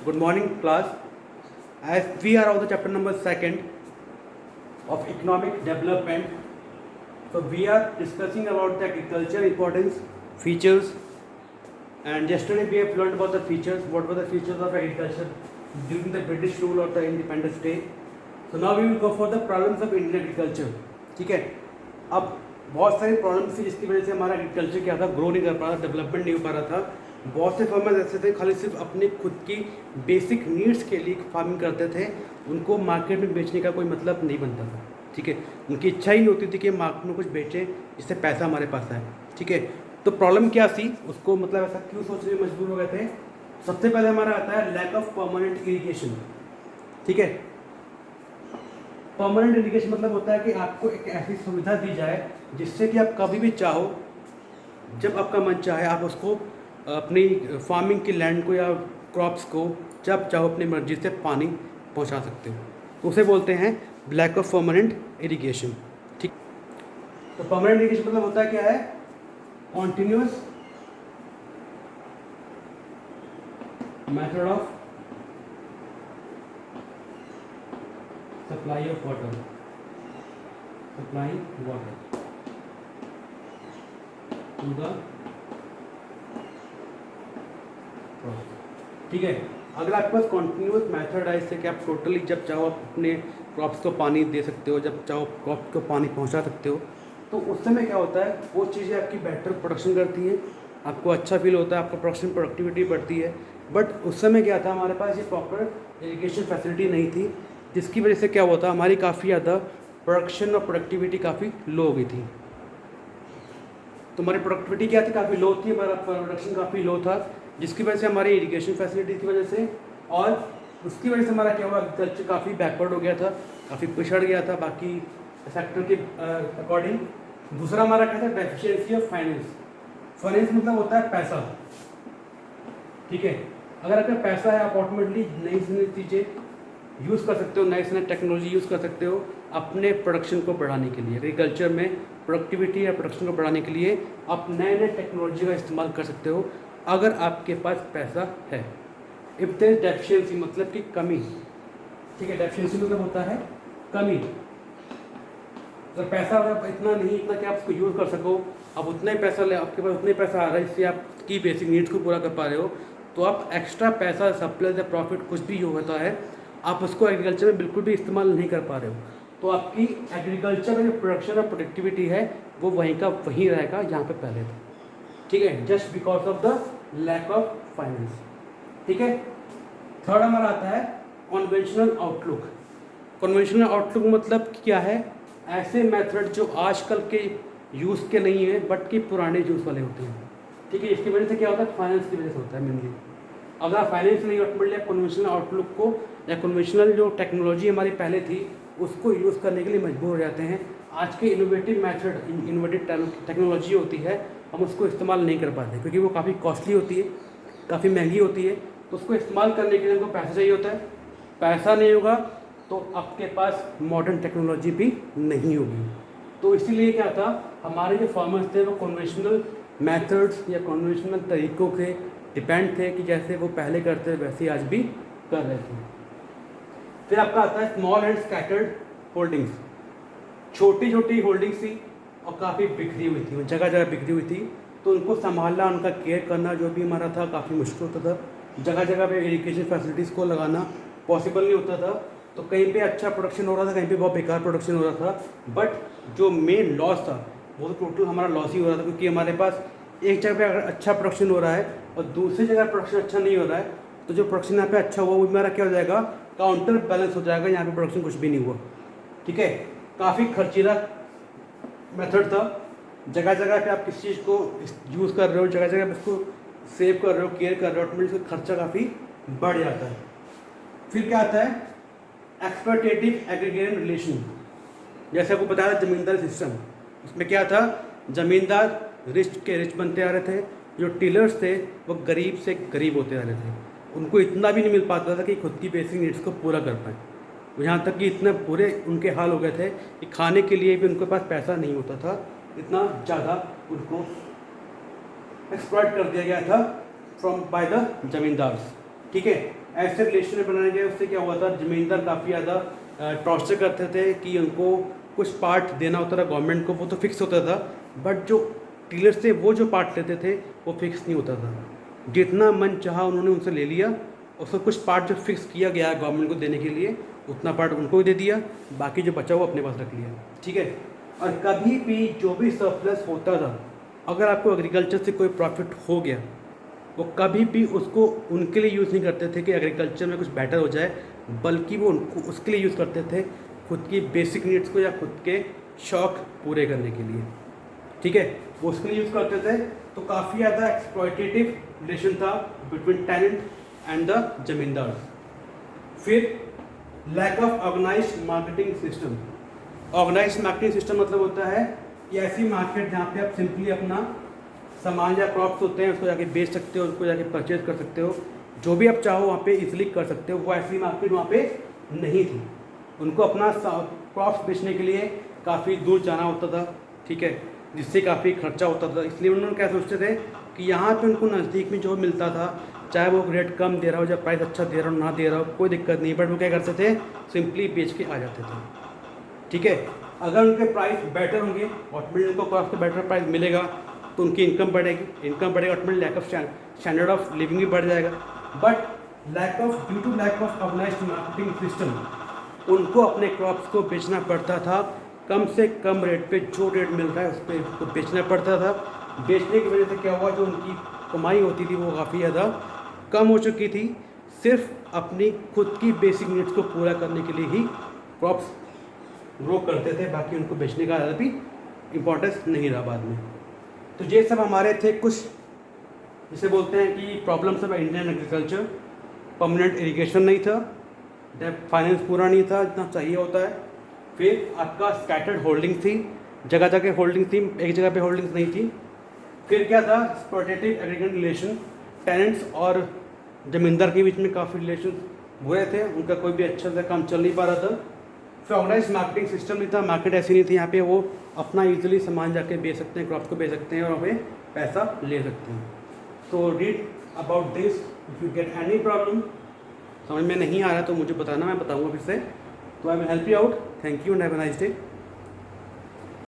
Good morning, class. As we are on the chapter number 2 of economic development, so we are discussing about the agriculture importance, features, and yesterday we have learned about the features. What were the features of agriculture during the British rule or the Independence Day? So now we will go for the problems of Indian agriculture. ठीक है, अब बहुत सारी problems थी जिसकी वजह से हमारा एग्रीकल्चर क्या था, ग्रो नहीं कर पा रहा, डेवलपमेंट नहीं हो पा रहा था. बहुत से फार्मर्स ऐसे थे खाली सिर्फ अपनी खुद की बेसिक नीड्स के लिए फार्मिंग करते थे, उनको मार्केट में बेचने का कोई मतलब नहीं बनता था. ठीक है, उनकी इच्छा ही नहीं होती थी कि मार्केट में कुछ बेचें जिससे पैसा हमारे पास आए. ठीक है, तो प्रॉब्लम क्या थी उसको मतलब ऐसा क्यों सोचने में मजबूर हो गए थे. सबसे पहले हमारा आता है लैक ऑफ परमानेंट इरिगेशन. ठीक है, परमानेंट इरिगेशन मतलब होता है कि आपको एक ऐसी सुविधा दी जाए जिससे कि आप कभी भी चाहो, जब आपका मन चाहे, आप उसको अपनी फार्मिंग की लैंड को या क्रॉप्स को जब चाहो अपनी मर्जी से पानी पहुंचा सकते हो. तो उसे बोलते हैं लैक ऑफ परमानेंट इरिगेशन. ठीक, तो परमानेंट इरिगेशन मतलब होता है क्या है, continuous method of supply of water, supplying water to the. ठीक है, अगर आपके पास कॉन्टिन्यूस मेथड है इससे कि आप टोटली जब चाहो आप अपने क्रॉप्स को पानी दे सकते हो, जब चाहो क्रॉप को पानी पहुंचा सकते हो, तो उस समय क्या होता है, वो चीज़ें आपकी बेटर प्रोडक्शन करती हैं, आपको अच्छा फील होता है, आपका प्रोडक्शन प्रोडक्टिविटी बढ़ती है. बट उस समय क्या था, हमारे पास ये प्रॉपर इरिगेशन फैसिलिटी नहीं थी, जिसकी वजह से क्या हुआ था, हमारी काफ़ी ज़्यादा प्रोडक्शन और प्रोडक्टिविटी काफ़ी लो हो गई थी. तो हमारी प्रोडक्टिविटी क्या थी, काफ़ी लो थी, हमारा प्रोडक्शन काफ़ी लो था, जिसकी वजह से हमारी इरिगेशन फैसिलिटी की वजह से और उसकी वजह से हमारा क्या हुआ, एग्रीकल्चर काफ़ी बैकवर्ड हो गया था, काफ़ी पिछड़ गया था बाकी सेक्टर के अकॉर्डिंग. दूसरा हमारा क्या था, डेफिशिएंसी ऑफ फाइनेंस. फाइनेंस मतलब होता है पैसा. ठीक है, अगर आपका पैसा है आप ऑटोमेटिकली नई से नई चीज़ें यूज़ कर सकते हो, नए से नए टेक्नोलॉजी यूज़ कर सकते हो अपने प्रोडक्शन को बढ़ाने के लिए. एग्रीकल्चर में प्रोडक्टिविटी या प्रोडक्शन को बढ़ाने के लिए आप नए नए टेक्नोलॉजी का इस्तेमाल कर सकते हो अगर आपके पास पैसा है. इफ देयर इज डेफिशिएंसी मतलब कि कमी. ठीक है, डेफिशिएंसी मतलब होता है कमी. अगर पैसा इतना नहीं, इतना कि आप उसको यूज़ कर सको, अब उतना ही पैसा ले, आपके पास उतना ही पैसा आ रहा है इससे आपकी बेसिक नीड्स को पूरा कर पा रहे हो, तो आप एक्स्ट्रा पैसा, सरप्लस या प्रॉफिट कुछ भी होता है, आप उसको एग्रीकल्चर में बिल्कुल भी इस्तेमाल नहीं कर पा रहे हो. तो आपकी एग्रीकल्चर में जो प्रोडक्शन और प्रोडक्टिविटी है वो वहीं का वहीं रहेगा जहाँ पे पहले था. ठीक है, just because of the lack of finance. ठीक है, थर्ड हमारा आता है कन्वेंशनल आउटलुक. कन्वेंशनल आउटलुक मतलब क्या है, ऐसे मेथड जो आजकल के यूज़ के नहीं है बट कि पुराने यूज़ वाले होते हैं. ठीक है, इसकी वजह से क्या होता है, फाइनेंस की वजह से होता है मेनली. अगर फाइनेंस नहीं ऑटोमेटिकली कन्वेंशनल आउटलुक को या कन्वेंशनल जो टेक्नोलॉजी हमारी पहले थी उसको यूज़ करने के लिए मजबूर हो जाते हैं. आज के इनोवेटिव मेथड, इनोवेटिव टेक्नोलॉजी होती है, हम उसको इस्तेमाल नहीं कर पाते क्योंकि वो काफ़ी कॉस्टली होती है, काफ़ी महंगी होती है. तो उसको इस्तेमाल करने के लिए हमको पैसा चाहिए होता है. पैसा नहीं होगा तो आपके पास मॉडर्न टेक्नोलॉजी भी नहीं होगी. तो इसीलिए क्या था, हमारे जो फार्मर्स थे वो कन्वेंशनल मेथड्स या कन्वेंशनल तरीक़ों के डिपेंड थे कि जैसे वो पहले करते थे वैसे आज भी कर रहे थे. फिर आपका आता है स्मॉल एंड स्कैटर्ड होल्डिंग्स. छोटी छोटी होल्डिंग्स थी और काफ़ी बिखरी हुई थी, जगह जगह बिखरी हुई थी, तो उनको संभालना, उनका केयर करना जो भी हमारा था काफ़ी मुश्किल होता था. जगह जगह पे इरिगेशन फैसिलिटीज़ को लगाना पॉसिबल नहीं होता था. तो कहीं पे अच्छा प्रोडक्शन हो रहा था, कहीं पे बहुत बेकार प्रोडक्शन हो रहा था. बट जो मेन लॉस था वो तो टोटल हमारा लॉस ही हो रहा था, क्योंकि हमारे पास एक जगह पे अगर अच्छा प्रोडक्शन हो रहा है और दूसरी जगह प्रोडक्शन अच्छा नहीं हो रहा है, तो जो प्रोडक्शन यहाँ पे अच्छा हुआ वो हमारा क्या हो जाएगा, काउंटर बैलेंस हो जाएगा, यहाँ पे प्रोडक्शन कुछ भी नहीं हुआ. ठीक है, काफ़ी खर्चीला मेथड था. जगह जगह पे आप किस चीज़ को यूज़ कर रहे हो, जगह जगह पे इसको सेव कर रहे हो, केयर कर रहे हो, ऑटोमेटिक उसका खर्चा काफ़ी बढ़ जाता है. फिर क्या आता है एक्सप्लॉयटेटिव एग्रीगेशन रिलेशन. जैसे आपको बताया ज़मींदार सिस्टम, उसमें क्या था, ज़मींदार रिच के रिच बनते आ रहे थे, जो टिलर्स थे वो गरीब से गरीब होते आ रहे थे. उनको इतना भी नहीं मिल पाता था कि खुद की बेसिक नीड्स को पूरा कर पाएँ. यहाँ तक कि इतने बुरे उनके हाल हो गए थे कि खाने के लिए भी उनके पास पैसा नहीं होता था, इतना ज़्यादा उनको एक्सप्लॉइट कर दिया गया था फ्रॉम बाय द जमींदार्स. ठीक है, ऐसे रिलेशन बनाए गए, उससे क्या हुआ था, ज़मींदार काफ़ी ज़्यादा टॉर्चर करते थे कि उनको कुछ पार्ट देना होता था गवर्नमेंट को, वो तो फिक्स होता था, बट जो डीलर्स थे वो जो पार्ट लेते थे वो फिक्स नहीं होता था। जितना मन चाहा उन्होंने उनसे ले लिया, उसका कुछ पार्ट जो फिक्स किया गया है गवर्नमेंट को देने के लिए उतना पार्ट उनको ही दे दिया, बाकी जो बचा वो अपने पास रख लिया, ठीक है। और कभी भी जो भी सरप्लस होता था, अगर आपको एग्रीकल्चर से कोई प्रॉफिट हो गया, वो कभी भी उसको उनके लिए यूज़ नहीं करते थे कि एग्रीकल्चर में कुछ बेटर हो जाए, बल्कि वो उनको उसके लिए यूज़ करते थे खुद की बेसिक नीड्स को या खुद के शौक़ पूरे करने के लिए, ठीक है, वो उसके लिए यूज़ करते थे। तो काफ़ी ज़्यादा एक्सप्लॉयटेटिव रिलेशन था between tenant and the zamindar. फिर lack of organised marketing system. Organised marketing system मतलब होता है कि ऐसी मार्केट जहाँ पे आप सिंपली अपना सामान या क्रॉप्स होते हैं उसको जाके बेच सकते हो, उसको जाके परचेज कर सकते हो, जो भी आप चाहो वहाँ पे इजीली कर सकते हो। वो ऐसी मार्केट वहाँ पे नहीं थी। उनको अपना क्रॉप्स बेचने के लिए काफ़ी दूर जाना होता था, ठीक है, जिससे काफ़ी खर्चा होता था। इसलिए उन्होंने क्या सोचते थे कि यहाँ पे उनको नज़दीक में जो मिलता था, चाहे वो रेट कम दे रहा हो या प्राइस अच्छा दे रहा हो ना दे रहा हो, कोई दिक्कत नहीं, बट वो क्या करते थे, सिंपली बेच के आ जाते थे, ठीक है। अगर उनके प्राइस बेटर होंगे, ऑटोमेटिक उनको क्रॉप्स का बेटर प्राइस मिलेगा तो उनकी इनकम बढ़ेगी, इनकम बढ़ेगा automatic lack of standard of living भी बढ़ जाएगा। But due to lack of organised marketing system उनको अपने क्रॉप्स को बेचना पड़ता था कम से कम रेट पे, जो रेट मिल रहा है उस पर उसको बेचना पड़ता था। बेचने की वजह से क्या हुआ, जो उनकी कमाई होती थी वो काफ़ी ज़्यादा कम हो चुकी थी। सिर्फ अपनी खुद की बेसिक नीड्स को पूरा करने के लिए ही क्रॉप्स ग्रो करते थे, बाकी उनको बेचने का ज़्यादा भी इम्पोर्टेंस नहीं रहा बाद में। तो ये सब हमारे थे कुछ, जिसे बोलते हैं कि problems of Indian agriculture. Permanent irrigation नहीं था, डेप्थ फाइनेंस पूरा नहीं था जितना चाहिए होता है। फिर आपका स्कैटर्ड होल्डिंग थी, जगह जगह होल्डिंग थी, एक जगह पे होल्डिंग्स नहीं थी। फिर क्या था, एक्सप्लॉयटेटिव एग्रीकल्चर रिलेशन, टेनेंट्स और जमींदार के बीच में काफ़ी रिलेशन बुरे थे, उनका कोई भी अच्छा सा काम चल नहीं पा रहा था। फिर ऑर्गेनाइज मार्केटिंग सिस्टम नहीं था, मार्केट ऐसी नहीं थी यहाँ पे वो अपना ईजिली सामान जाके बेच सकते हैं, क्रॉप्स को बेच सकते हैं और वहाँ पे पैसा ले सकते हैं। तो read about this, if you get any problem, समझ में नहीं आ रहा तो मुझे बताना, मैं बताऊँगा फिर से। तो I will help you out. Thank you and have a nice day.